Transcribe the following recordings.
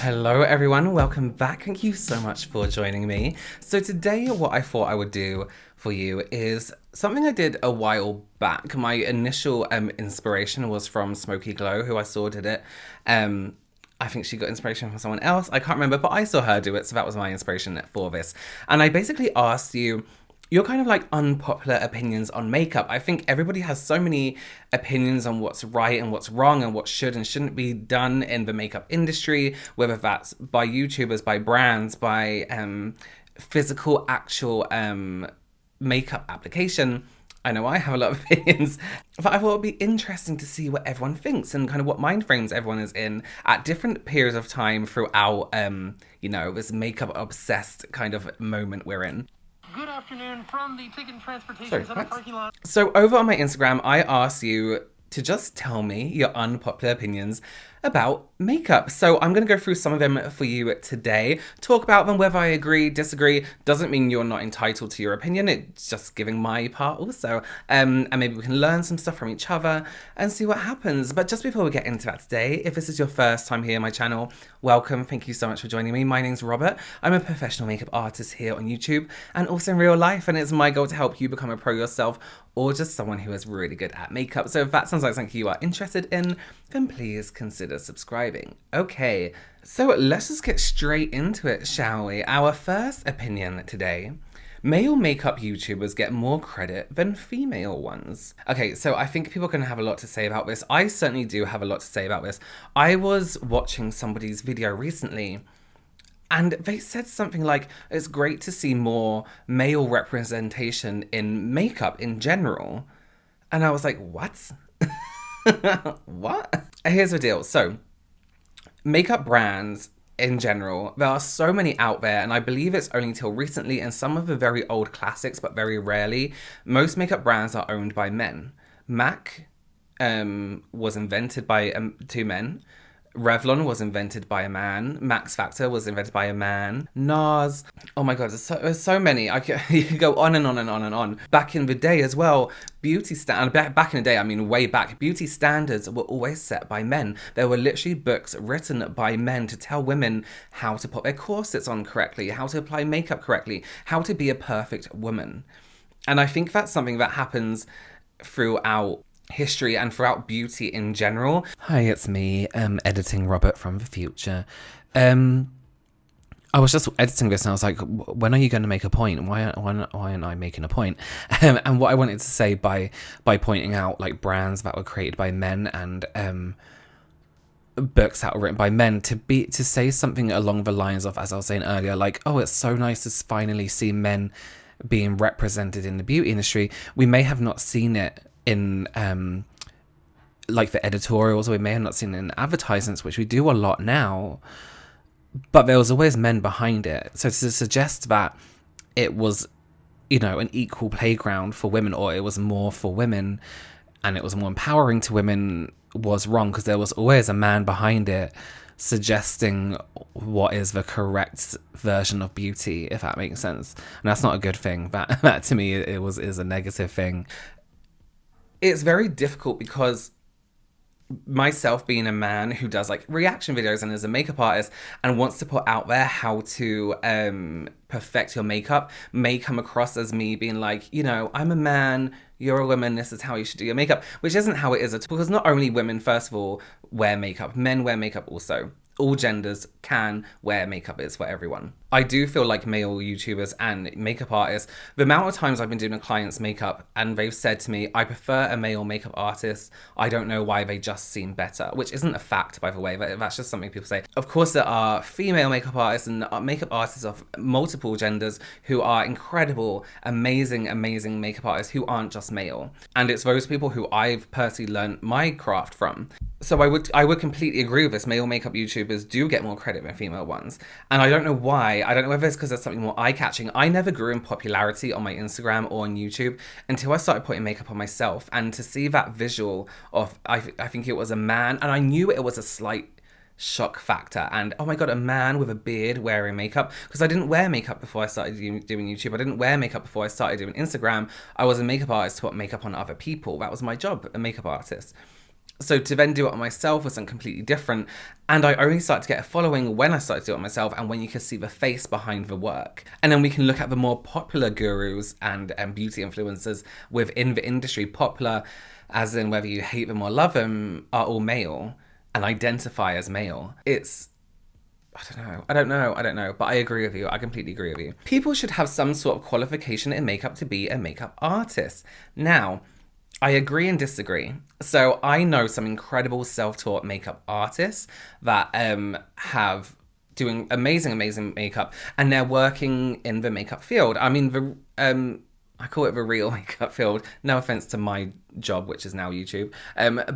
Hello everyone, welcome back. Thank you so much for joining me. So today what I thought I would do for you is something I did a while back. My initial inspiration was from Smoky Glow, who I saw did it. I think she got inspiration from someone else. I can't remember, but I saw her do it, so that was my inspiration for this. And I basically asked you your kind of like unpopular opinions on makeup. I think everybody has so many opinions on what's right and what's wrong and what should and shouldn't be done in the makeup industry, whether that's by YouTubers, by brands, by physical, actual makeup application. I know I have a lot of opinions, but I thought it would be interesting to see what everyone thinks and kind of what mind frames everyone is in at different periods of time throughout, this makeup obsessed kind of moment we're in. Good afternoon from the Ticket and Transportation Center parking lot. So over on my Instagram, I asked you to just tell me your unpopular opinions about makeup. So I'm going to go through some of them for you today, talk about them, whether I agree, disagree. Doesn't mean you're not entitled to your opinion. It's just giving my part also. And maybe we can learn some stuff from each other and see what happens. But just before we get into that today, if this is your first time here on my channel, welcome. Thank you so much for joining me. My name's Robert. I'm a professional makeup artist here on YouTube and also in real life. And it's my goal to help you become a pro yourself or just someone who is really good at makeup. So if that sounds like something you are interested in, then please consider subscribing. Okay, so let's just get straight into it, shall we? Our first opinion today. Male makeup YouTubers get more credit than female ones. Okay, so I think people are going to have a lot to say about this. I certainly do have a lot to say about this. I was watching somebody's video recently and they said something like, it's great to see more male representation in makeup in general. And I was like, what? What? Here's the deal. So, makeup brands in general, there are so many out there, and I believe it's only till recently, and some of the very old classics, but very rarely, most makeup brands are owned by men. MAC was invented by two men. Revlon was invented by a man. Max Factor was invented by a man. NARS. Oh my god, there's so many. You could go on and on and on and on. Back in the day as well, back in the day, I mean way back, beauty standards were always set by men. There were literally books written by men to tell women how to put their corsets on correctly, how to apply makeup correctly, how to be a perfect woman. And I think that's something that happens throughout history and throughout beauty in general. Hi, it's me, editing Robert from the future. I was just editing this and I was like, when are you going to make a point? Why aren't I making a point? And what I wanted to say by pointing out like brands that were created by men and books that were written by men, to say something along the lines of, as I was saying earlier, like, oh, it's so nice to finally see men being represented in the beauty industry. We may have not seen it in like the editorials, or we may have not seen it in advertisements, which we do a lot now, but there was always men behind it. So to suggest that it was, an equal playground for women, or it was more for women and it was more empowering to women, was wrong, because there was always a man behind it suggesting what is the correct version of beauty, if that makes sense. And that's not a good thing. That to me is a negative thing. It's very difficult because myself being a man who does like reaction videos and is a makeup artist and wants to put out there how to perfect your makeup may come across as me being like, I'm a man, you're a woman, this is how you should do your makeup, which isn't how it is at all. Because not only women, first of all, wear makeup, men wear makeup also. All genders can wear makeup. Is for everyone. I do feel like male YouTubers and makeup artists, the amount of times I've been doing a client's makeup and they've said to me, I prefer a male makeup artist. I don't know why, they just seem better, which isn't a fact, by the way. That's just something people say. Of course, there are female makeup artists and makeup artists of multiple genders who are incredible, amazing makeup artists who aren't just male. And it's those people who I've personally learned my craft from. So I would completely agree with this. Male makeup YouTubers do get more credit than female ones. And I don't know why. I don't know whether it's because there's something more eye-catching. I never grew in popularity on my Instagram or on YouTube until I started putting makeup on myself. And to see that visual of, I think it was a man, and I knew it was a slight shock factor. And oh my god, a man with a beard wearing makeup, because I didn't wear makeup before I started doing YouTube. I didn't wear makeup before I started doing Instagram. I was a makeup artist to put makeup on other people. That was my job, a makeup artist. So to then do it on myself was something completely different. And I only started to get a following when I started to do it on myself and when you can see the face behind the work. And then we can look at the more popular gurus and beauty influencers within the industry. Popular, as in whether you hate them or love them, are all male and identify as male. I don't know, but I agree with you. I completely agree with you. People should have some sort of qualification in makeup to be a makeup artist. Now, I agree and disagree. So I know some incredible self-taught makeup artists that have doing amazing makeup, and they're working in the makeup field. I mean, I call it the real makeup field. No offense to my job, which is now YouTube.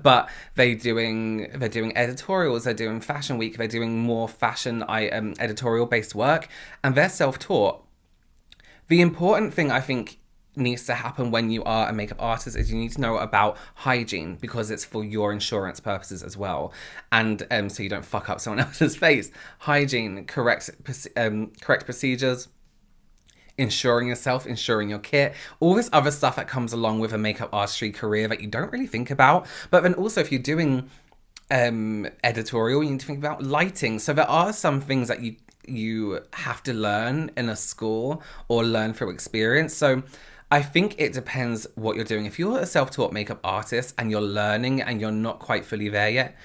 But they're doing editorials, they're doing fashion week, they're doing more fashion editorial based work, and they're self-taught. The important thing I think needs to happen when you are a makeup artist is you need to know about hygiene, because it's for your insurance purposes as well, and so you don't fuck up someone else's face. Hygiene, correct procedures, insuring yourself, insuring your kit, all this other stuff that comes along with a makeup artistry career that you don't really think about. But then also if you're doing editorial, you need to think about lighting. So there are some things that you have to learn in a school or learn through experience. So I think it depends what you're doing. If you're a self-taught makeup artist and you're learning and you're not quite fully there yet,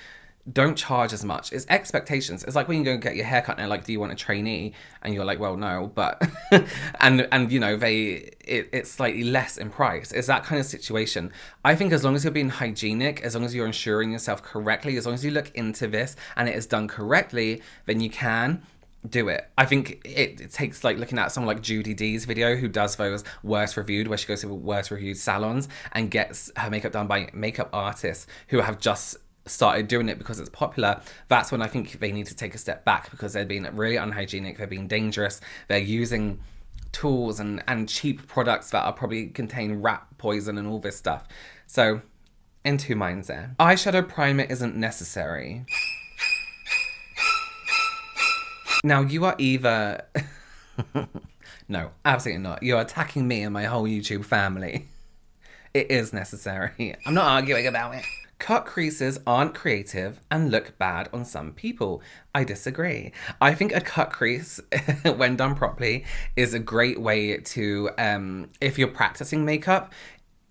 don't charge as much. It's expectations. It's like when you go get your hair cut and they're like, do you want a trainee? And you're like, well, no, but and you know, it's slightly less in price. It's that kind of situation. I think as long as you're being hygienic, as long as you're insuring yourself correctly, as long as you look into this and it is done correctly, then you can do it. I think it takes like looking at someone like Judy D's video, who does those worst reviewed, where she goes to worst reviewed salons and gets her makeup done by makeup artists who have just started doing it because it's popular. That's when I think they need to take a step back, because they're being really unhygienic, they're being dangerous, they're using tools and cheap products that are probably contain rat poison and all this stuff. So in two minds there. Eyeshadow primer isn't necessary. Now, you are either... No, absolutely not. You're attacking me and my whole YouTube family. It is necessary. I'm not arguing about it. Cut creases aren't creative and look bad on some people. I disagree. I think a cut crease, when done properly, is a great way to, if you're practicing makeup,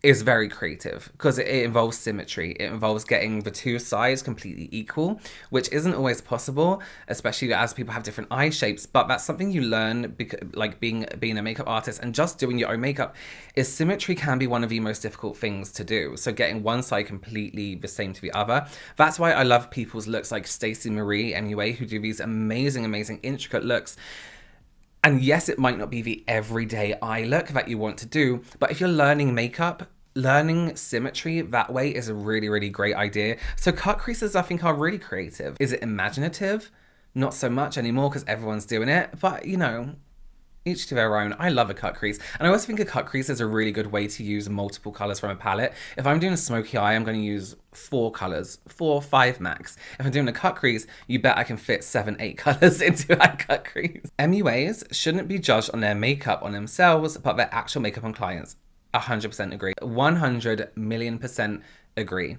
is very creative, because it involves symmetry. It involves getting the two sides completely equal, which isn't always possible, especially as people have different eye shapes. But that's something you learn, like being a makeup artist and just doing your own makeup, is symmetry can be one of the most difficult things to do. So getting one side completely the same to the other. That's why I love people's looks like Stacey Marie MUA, who do these amazing intricate looks. And yes, it might not be the everyday eye look that you want to do, but if you're learning makeup, learning symmetry that way is a really, really great idea. So cut creases, I think, are really creative. Is it imaginative? Not so much anymore, because everyone's doing it, but you know, each to their own. I love a cut crease. And I always think a cut crease is a really good way to use multiple colors from a palette. If I'm doing a smoky eye, I'm going to use 4 colors, 4, 5 max. If I'm doing a cut crease, you bet I can fit 7, 8 colors into that cut crease. MUAs shouldn't be judged on their makeup on themselves, but their actual makeup on clients. 100% agree. 100 million% agree.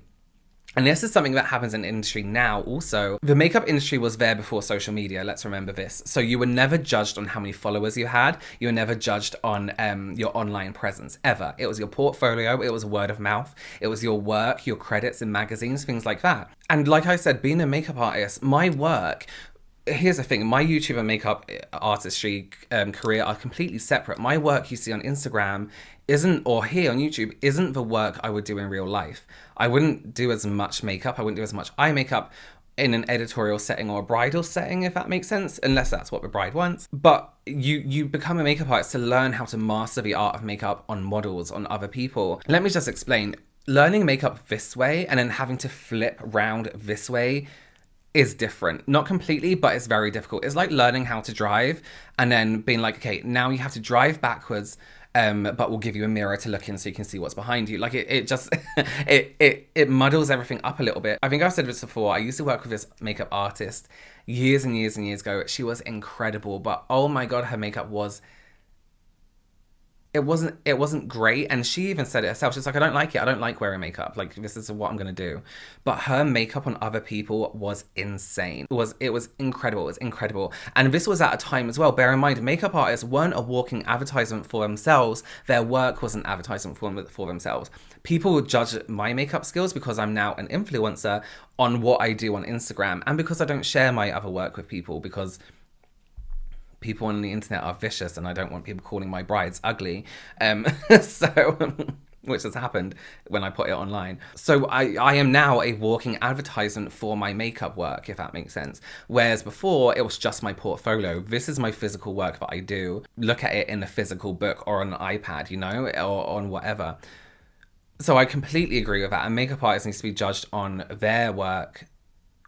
And this is something that happens in the industry now also. The makeup industry was there before social media, let's remember this. So you were never judged on how many followers you had. You were never judged on your online presence, ever. It was your portfolio, it was word of mouth, it was your work, your credits in magazines, things like that. And like I said, being a makeup artist, my work... Here's the thing, my YouTube and makeup artistry career are completely separate. My work you see on Instagram isn't, or here on YouTube, isn't the work I would do in real life. I wouldn't do as much makeup, I wouldn't do as much eye makeup in an editorial setting or a bridal setting, if that makes sense, unless that's what the bride wants. But you become a makeup artist to learn how to master the art of makeup on models, on other people. Let me just explain. Learning makeup this way and then having to flip round this way is different. Not completely, but it's very difficult. It's like learning how to drive and then being like, okay, now you have to drive backwards, but we'll give you a mirror to look in so you can see what's behind you. Like it just, it muddles everything up a little bit. I think I've said this before. I used to work with this makeup artist years and years and years ago. She was incredible, but oh my God, her makeup was it wasn't great, and she even said it herself. She's like, I don't like it. I don't like wearing makeup. Like, this is what I'm gonna do. But her makeup on other people was insane. It was incredible. It was incredible. And this was at a time as well. Bear in mind, makeup artists weren't a walking advertisement for themselves. Their work was an advertisement for themselves. People judge my makeup skills because I'm now an influencer on what I do on Instagram, and because I don't share my other work with people, because people on the internet are vicious and I don't want people calling my brides ugly. So which has happened when I put it online. So I am now a walking advertisement for my makeup work, if that makes sense. Whereas before, it was just my portfolio. This is my physical work that I do. Look at it in a physical book or on an iPad, you know, or on whatever. So I completely agree with that. And makeup artists needs to be judged on their work,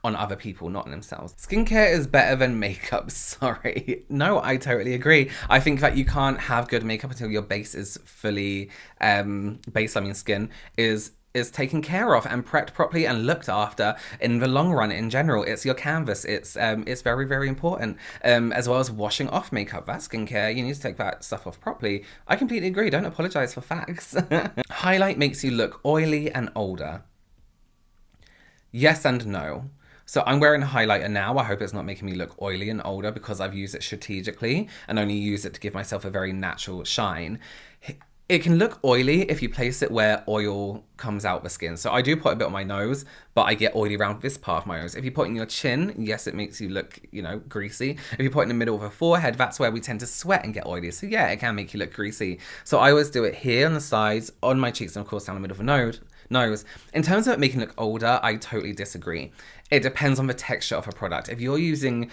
on other people, not on themselves. Skincare is better than makeup, sorry. No, I totally agree. I think that you can't have good makeup until your base is fully, skin, is taken care of and prepped properly and looked after in the long run. In general, it's your canvas. It's very, very important. As well as washing off makeup. That's skincare. You need to take that stuff off properly. I completely agree. Don't apologize for facts. Highlight makes you look oily and older. Yes and no. So I'm wearing a highlighter now. I hope it's not making me look oily and older because I've used it strategically and only use it to give myself a very natural shine. It can look oily if you place it where oil comes out the skin. So I do put a bit on my nose, but I get oily around this part of my nose. If you put it in your chin, yes, it makes you look, greasy. If you put it in the middle of the forehead, that's where we tend to sweat and get oily. So yeah, it can make you look greasy. So I always do it here on the sides, on my cheeks, and of course down the middle of the nose. In terms of it making it look older, I totally disagree. It depends on the texture of a product. If you're using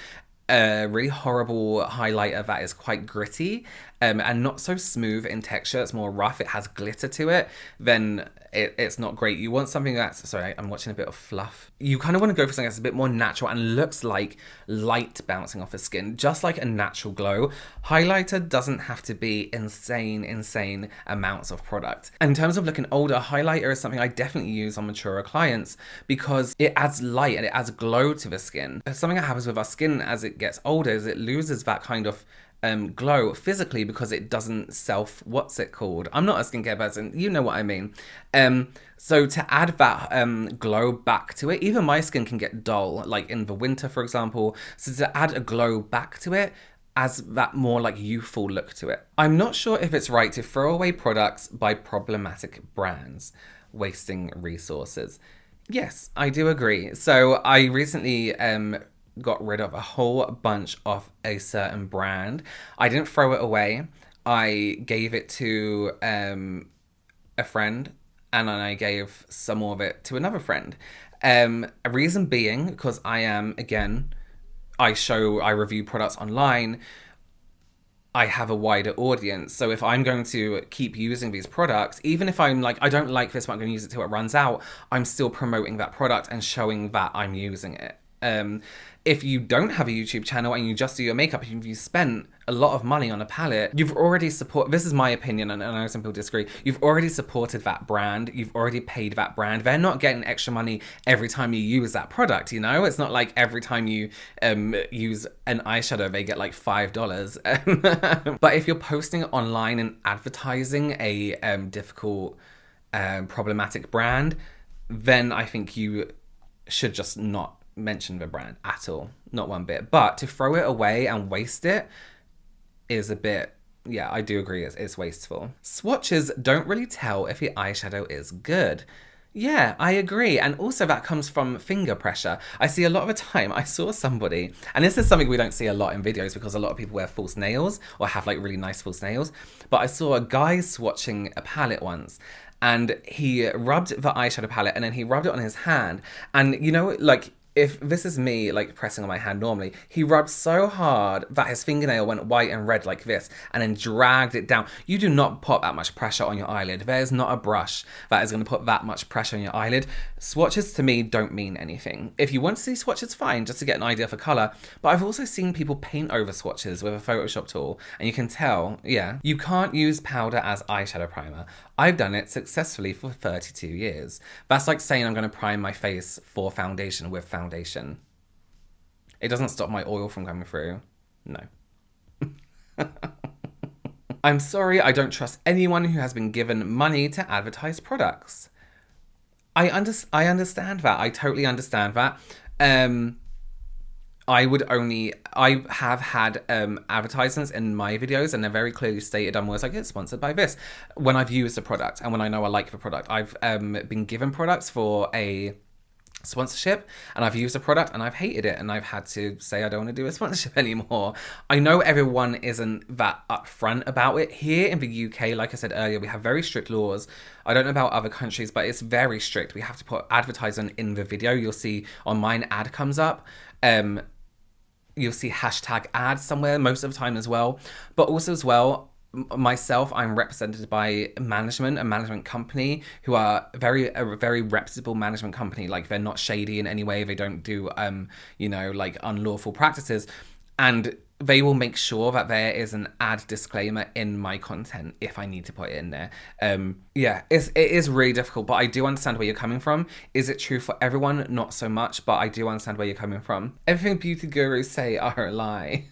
a really horrible highlighter that is quite gritty and not so smooth in texture, it's more rough, it has glitter to it, then it's not great. You want something that's, sorry, I'm watching a bit of fluff. You kind of want to go for something that's a bit more natural and looks like light bouncing off the skin, just like a natural glow. Highlighter doesn't have to be insane amounts of product. In terms of looking older, highlighter is something I definitely use on maturer clients because it adds light and it adds glow to the skin. Something that happens with our skin as it gets older is it loses that kind of glow physically because it doesn't what's it called? I'm not a skincare person, you know what I mean. So to add that glow back to it, even my skin can get dull, like in the winter, for example. So to add a glow back to it, as that more like youthful look to it. I'm not sure if it's right to throw away products by problematic brands, wasting resources. Yes, I do agree. So I recently got rid of a whole bunch of a certain brand. I didn't throw it away. I gave it to a friend, and then I gave some more of it to another friend. A reason being, because I am, again, I review products online, I have a wider audience. So if I'm going to keep using these products, even if I'm like, I don't like this, but I'm going to use it till it runs out, I'm still promoting that product and showing that I'm using it. If you don't have a YouTube channel and you just do your makeup, if you spent a lot of money on a palette, you've already this is my opinion, and I know some people disagree, you've already supported that brand, you've already paid that brand. They're not getting extra money every time you use that product, you know? It's not like every time you use an eyeshadow, they get like $5. But if you're posting it online and advertising a difficult, problematic brand, then I think you should just not mention the brand at all, not one bit. But to throw it away and waste it is a bit, yeah, I do agree, it's wasteful. Swatches don't really tell if your eyeshadow is good. Yeah, I agree. And also that comes from finger pressure. I see a lot of the time, I saw somebody, and this is something we don't see a lot in videos because a lot of people wear false nails or have like really nice false nails, but I saw a guy swatching a palette once, and he rubbed the eyeshadow palette and then he rubbed it on his hand, and you know, like, if this is me like pressing on my hand normally, he rubbed so hard that his fingernail went white and red like this and then dragged it down. You do not put that much pressure on your eyelid. There's not a brush that is going to put that much pressure on your eyelid. Swatches to me don't mean anything. If you want to see swatches, fine, just to get an idea for colour. But I've also seen people paint over swatches with a Photoshop tool, and you can tell, yeah, you can't use powder as eyeshadow primer. I've done it successfully for 32 years. That's like saying I'm going to prime my face for foundation with foundation. It doesn't stop my oil from coming through. No. I'm sorry, I don't trust anyone who has been given money to advertise products. I understand that. I totally understand that. I have had advertisements in my videos, and they're very clearly stated I'm always like, it's sponsored by this, when I've used a product and when I know I like the product. I've been given products for a sponsorship, and I've used a product and I've hated it, and I've had to say I don't want to do a sponsorship anymore. I know everyone isn't that upfront about it. Here in the UK, like I said earlier, we have very strict laws. I don't know about other countries, but it's very strict. We have to put advertising in the video. You'll see on mine, ad comes up. You'll see hashtag ad somewhere most of the time as well. But also as well, myself, I'm represented by a management company who are a very reputable management company. Like, they're not shady in any way. They don't do like unlawful practices, and they will make sure that there is an ad disclaimer in my content if I need to put it in there. Yeah, it is really difficult, but I do understand where you're coming from. Is it true for everyone? Not so much, but I do understand where you're coming from. Everything beauty gurus say are a lie.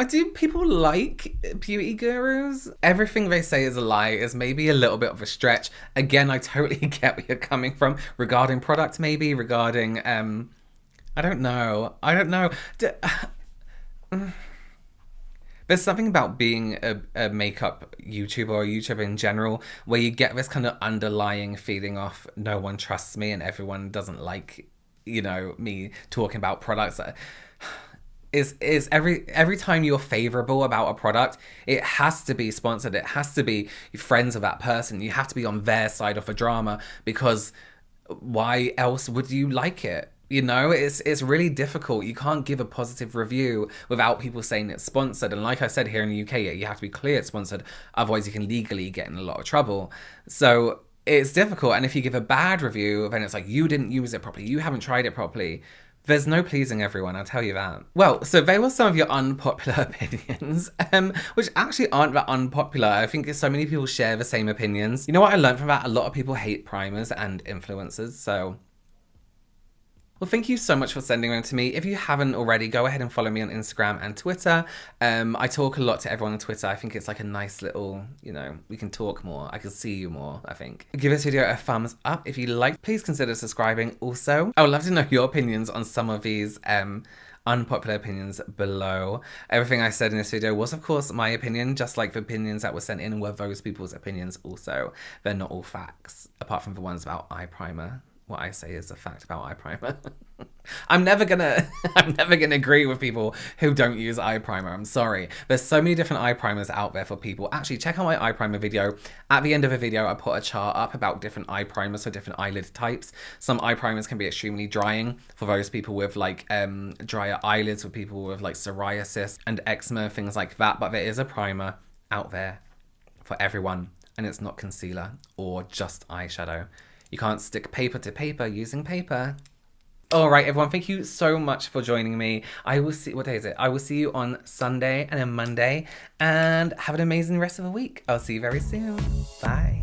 Do people like beauty gurus? Everything they say is a lie is maybe a little bit of a stretch. Again, I totally get where you're coming from regarding products, maybe regarding, I don't know. There's something about being a makeup YouTuber or YouTuber in general where you get this kind of underlying feeling of no one trusts me and everyone doesn't like, me talking about products. Is every time you're favorable about a product, it has to be sponsored. It has to be friends of that person. You have to be on their side of a drama, because why else would you like it? It's really difficult. You can't give a positive review without people saying it's sponsored. And like I said, here in the UK, you have to be clear it's sponsored. Otherwise, you can legally get in a lot of trouble. So it's difficult. And if you give a bad review, then it's like, you didn't use it properly. You haven't tried it properly. There's no pleasing everyone, I'll tell you that. Well, so they were some of your unpopular opinions, which actually aren't that unpopular. I think so many people share the same opinions. You know what I learned from that? A lot of people hate primers and influencers, so... Well, thank you so much for sending them to me. If you haven't already, go ahead and follow me on Instagram and Twitter. I talk a lot to everyone on Twitter. I think it's like a nice little, we can talk more. I can see you more, I think. Give this video a thumbs up if you like. Please consider subscribing also. I would love to know your opinions on some of these unpopular opinions below. Everything I said in this video was, of course, my opinion, just like the opinions that were sent in were those people's opinions also. They're not all facts, apart from the ones about eye primer. What I say is a fact about eye primer. I'm never gonna agree with people who don't use eye primer. I'm sorry. There's so many different eye primers out there for people. Actually, check out my eye primer video. At the end of the video, I put a chart up about different eye primers for different eyelid types. Some eye primers can be extremely drying for those people with like drier eyelids, for people with like psoriasis and eczema, things like that. But there is a primer out there for everyone, and it's not concealer or just eyeshadow. You can't stick paper to paper using paper. All right, everyone, thank you so much for joining me. I will see, what day is it? I will see you on Sunday and then Monday, and have an amazing rest of the week. I'll see you very soon. Bye.